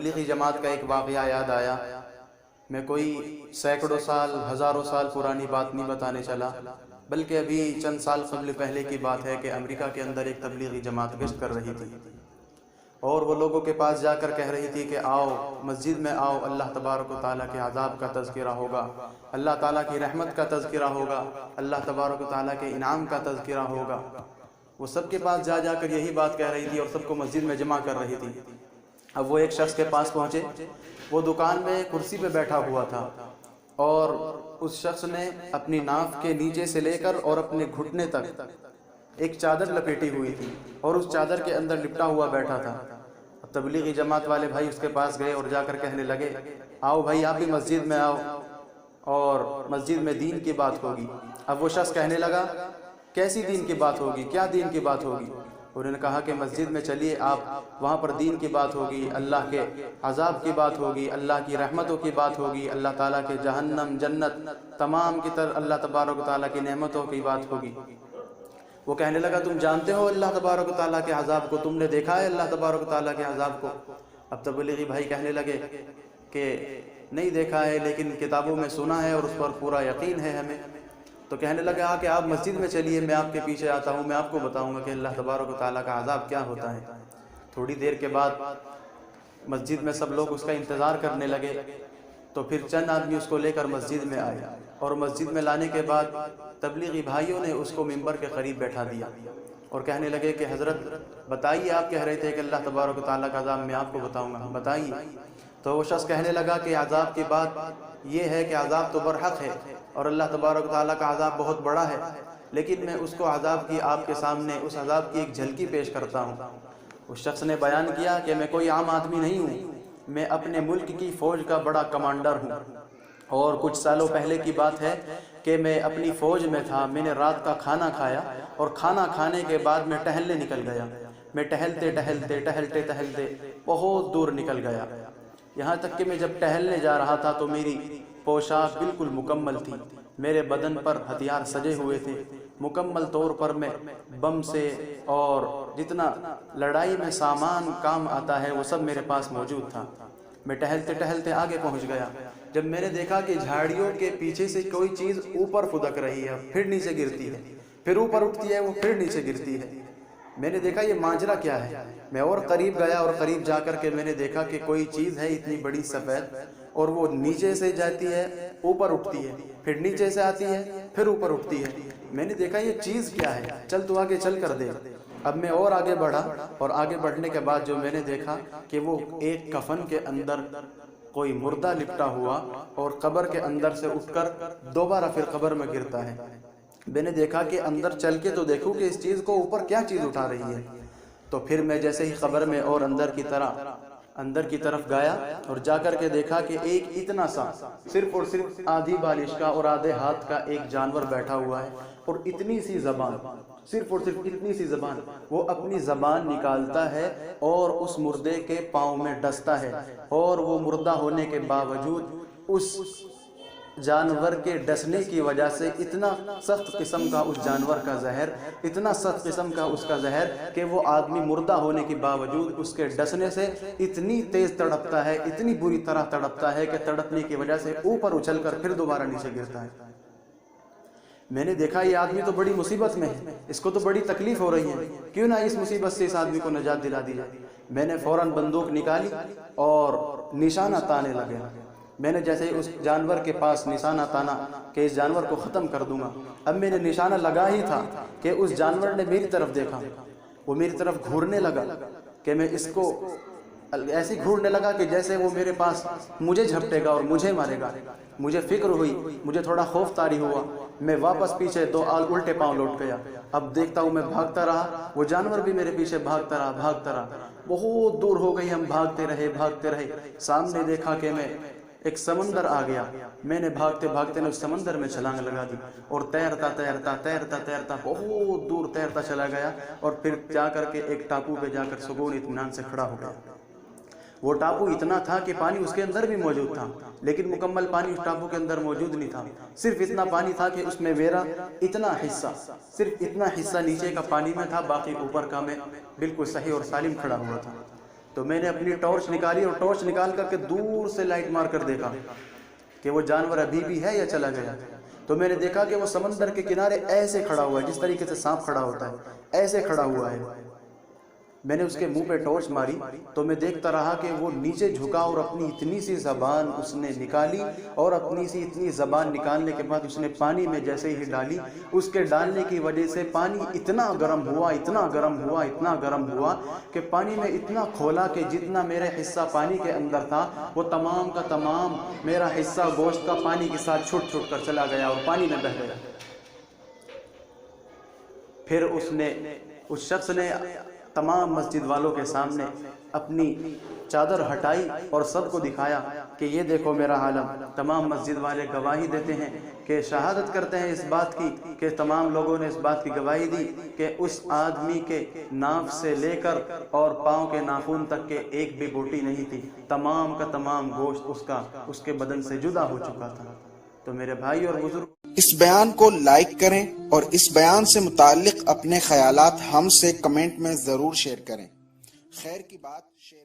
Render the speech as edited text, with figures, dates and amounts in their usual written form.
تبلیغی جماعت کا ایک واقعہ یاد آیا۔ میں کوئی سینکڑوں سال ہزاروں سال پرانی بات نہیں بتانے چلا، بلکہ ابھی چند سال قبل پہلے کی بات ہے کہ امریکہ کے اندر ایک تبلیغی جماعت گشت کر رہی تھی، اور وہ لوگوں کے پاس جا کر کہہ رہی تھی کہ آؤ مسجد میں آؤ، اللہ تبارک و تعالیٰ کے عذاب کا تذکرہ ہوگا، اللہ تعالیٰ کی رحمت کا تذکرہ ہوگا، اللہ تبارک و تعالیٰ کے انعام کا تذکرہ ہوگا۔ وہ سب کے پاس جا کر یہی بات کہہ رہی تھی اور سب کو مسجد میں جمع کر رہی تھی۔ اب وہ ایک شخص کے پاس پہنچے، وہ دکان میں کرسی پہ بیٹھا ہوا تھا، اور اس شخص نے اپنی ناف کے نیچے سے لے کر اور اپنے گھٹنے تک ایک چادر لپیٹی ہوئی تھی، اور اس چادر کے اندر لپٹا ہوا بیٹھا تھا۔ اب تبلیغی جماعت والے بھائی اس کے پاس گئے اور جا کر کہنے لگے، آؤ بھائی آپ بھی مسجد میں آؤ، اور مسجد میں دین کی بات ہوگی۔ اب وہ شخص کہنے لگا، کیسی دین کی بات ہوگی، کیا دین کی بات ہوگی؟ انہوں نے کہا کہ مسجد میں چلیے آپ، وہاں پر دین کی بات ہوگی، اللہ کے عذاب کی بات ہوگی، اللہ کی رحمتوں کی بات ہوگی، اللہ تعالیٰ کے جہنم جنت تمام کی طرح اللہ تبارک و تعالیٰ کی نعمتوں کی بات ہوگی۔ وہ کہنے لگا، تم جانتے ہو اللہ تبارک و تعالیٰ کے عذاب کو، تم نے دیکھا ہے اللہ تبارک و تعالیٰ کے عذاب کو؟ اب تبلیغی بھائی کہنے لگے کہ نہیں دیکھا ہے، لیکن کتابوں میں سنا ہے اور اس پر پورا یقین ہے ہمیں۔ تو کہنے لگا کہ آپ مسجد میں چلیے، میں آپ کے پیچھے آتا ہوں، میں آپ کو بتاؤں گا کہ اللہ تبارک و تعالیٰ کا عذاب کیا ہوتا ہے۔ تھوڑی دیر کے بعد مسجد میں سب لوگ اس کا انتظار کرنے لگے، تو پھر چند آدمی اس کو لے کر مسجد میں آئے، اور مسجد میں لانے کے بعد تبلیغی بھائیوں نے اس کو ممبر کے قریب بیٹھا دیا اور کہنے لگے کہ حضرت بتائیے، آپ کہہ رہے تھے کہ اللہ تبارک و تعالیٰ کا عذاب میں آپ کو بتاؤں گا، بتائیے۔ تو وہ شخص کہنے لگا کہ عذاب کی بات یہ ہے کہ عذاب تو برحق ہے، اور اللہ تبارک و تعالیٰ کا عذاب بہت بڑا ہے، لیکن میں اس کو عذاب کی آپ کے سامنے اس عذاب کی ایک جھلکی پیش کرتا ہوں۔ اس شخص نے بیان کیا کہ میں کوئی عام آدمی نہیں ہوں، میں اپنے ملک کی فوج کا بڑا کمانڈر ہوں، اور کچھ سالوں پہلے کی بات ہے کہ میں اپنی فوج میں تھا، میں نے رات کا کھانا کھایا، اور کھانا کھانے کے بعد میں ٹہلنے نکل گیا۔ میں ٹہلتے ٹہلتے بہت دور نکل گیا، یہاں تک کہ میں جب ٹہلنے جا رہا تھا تو میری پوشاک بالکل مکمل تھی، میرے بدن پر ہتھیار سجے ہوئے تھے، مکمل طور پر میں بم سے اور جتنا لڑائی میں سامان کام آتا ہے وہ سب میرے پاس موجود تھا۔ میں ٹہلتے ٹہلتے آگے پہنچ گیا، جب میں نے دیکھا کہ جھاڑیوں کے پیچھے سے کوئی چیز اوپر پھدک رہی ہے، پھر نیچے گرتی ہے، پھر اوپر اٹھتی ہے، وہ پھر نیچے گرتی ہے۔ میں نے دیکھا یہ ماجرا کیا ہے، میں اور قریب گیا، اور قریب جا کر کے میں نے دیکھا کہ کوئی چیز ہے اتنی بڑی سفید، اور وہ نیچے سے جاتی ہے، اوپر اٹھتی ہے، پھر نیچے سے آتی ہے، پھر اوپر اٹھتی ہے۔ میں نے دیکھا یہ چیز کیا ہے، چل تو آگے چل کر دے۔ اب میں اور آگے بڑھا، اور آگے بڑھنے کے بعد جو میں نے دیکھا کہ وہ ایک کفن کے اندر کوئی مردہ لپٹا ہوا، اور قبر کے اندر سے اٹھ کر دوبارہ پھر قبر میں گرتا ہے۔ میں نے دیکھا کہ اندر چل کے تو دیکھوں کہ اس چیز کو اوپر کیا چیز اٹھا رہی ہے۔ تو پھر میں جیسے ہی قبر میں اور اندر کی طرف گیا، اور جا کر کے دیکھا کہ ایک اتنا سا صرف اور صرف آدھی بالش کا اور آدھے ہاتھ کا ایک جانور بیٹھا ہوا ہے، اور اتنی سی زبان، صرف اور صرف اتنی سی زبان، وہ اپنی زبان نکالتا ہے اور اس مردے کے پاؤں میں ڈستا ہے، اور وہ مردہ ہونے کے باوجود اس جانور کے ڈسنے کی وجہ سے اتنا سخت قسم کا اس جانور کا زہر، اتنا سخت قسم کا اس کا زہر کہ وہ آدمی مردہ ہونے کے باوجود اس کے ڈسنے سے اتنی تیز تڑپتا ہے، اتنی بری طرح تڑپتا ہے کہ تڑپنے کی وجہ سے اوپر اچھل کر پھر دوبارہ نیچے گرتا ہے۔ میں نے دیکھا یہ آدمی تو بڑی مصیبت میں ہے، اس کو تو بڑی تکلیف ہو رہی ہے، کیوں نہ اس مصیبت سے اس آدمی کو نجات دلا دی جائے۔ میں نے فوراً بندوق نکالی اور نشانہ تانے لگا۔ میں نے جیسے ہی اس جانور کے پاس نشانہ تانا کہ اس جانور کو ختم کر دوں گا، اب میں نے نشانہ لگا ہی تھا کہ اس جانور نے میری طرف دیکھا، وہ میری طرف گھورنے لگا کہ میں اس کو ایسی گھورنے لگا کہ جیسے وہ میرے پاس مجھے جھپٹے گا اور مجھے مارے گا۔ مجھے فکر ہوئی، مجھے تھوڑا خوف طاری ہوا، میں واپس پیچھے دو الٹے پاؤں لوٹ گیا۔ اب دیکھتا ہوں میں بھاگتا رہا، وہ جانور بھی میرے پیچھے بھاگتا رہا، بہت دور ہو گئی، ہم بھاگتے رہے، سامنے دیکھا کہ میں ایک سمندر آ گیا۔ میں نے بھاگتے نے اس سمندر میں چھلانگ لگا دی، اور تیرتا بہت دور تیرتا چلا گیا، اور پھر جا کر کے ایک ٹاپو پہ جا کر سکون اطمینان سے کھڑا ہو گیا۔ وہ ٹاپو اتنا تھا کہ پانی اس کے اندر بھی موجود تھا، لیکن مکمل پانی اس ٹاپو کے اندر موجود نہیں تھا، صرف اتنا پانی تھا کہ اس میں میرا صرف اتنا حصہ نیچے کا پانی میں تھا، باقی اوپر کا میں بالکل صحیح اور سالم کھڑا ہوا تھا۔ تو میں نے اپنی ٹارچ نکالی اور ٹارچ نکال کر کے دور سے لائٹ مار کر دیکھا کہ وہ جانور ابھی بھی ہے یا چلا گیا. تو میں نے دیکھا کہ وہ سمندر کے کنارے ایسے کھڑا ہوا ہے، جس طریقے سے سانپ کھڑا ہوتا ہے ایسے کھڑا ہوا ہے. میں نے اس کے منہ پہ ٹارچ ماری تو میں دیکھتا رہا کہ وہ نیچے جھکا اور اپنی اتنی سی زبان اس نے نکالی، اور اپنی سی اتنی زبان نکالنے کے بعد اس نے پانی میں جیسے ہی ڈالی، اس کے ڈالنے کی وجہ سے پانی اتنا گرم ہوا اتنا گرم ہوا اتنا گرم ہوا کہ پانی میں اتنا کھولا کہ جتنا میرا حصہ پانی کے اندر تھا وہ تمام کا تمام میرا حصہ گوشت کا پانی کے ساتھ چھوٹ چھوٹ کر چلا گیا اور پانی میں بہہ گیا. پھر اس شخص نے تمام مسجد والوں کے سامنے اپنی چادر ہٹائی اور سب کو دکھایا کہ یہ دیکھو میرا عالم. تمام مسجد والے گواہی دیتے ہیں کہ شہادت کرتے ہیں اس بات کی کہ تمام لوگوں نے اس بات کی گواہی دی کہ اس آدمی کے ناف سے لے کر اور پاؤں کے ناخن تک کے ایک بھی بوٹی نہیں تھی، تمام کا تمام گوشت اس کے بدن سے جدا ہو چکا تھا. تو میرے بھائی اور بزرگ، اس بیان کو لائک کریں اور اس بیان سے متعلق اپنے خیالات ہم سے کمنٹ میں ضرور شیئر کریں. خیر کی بات شیئر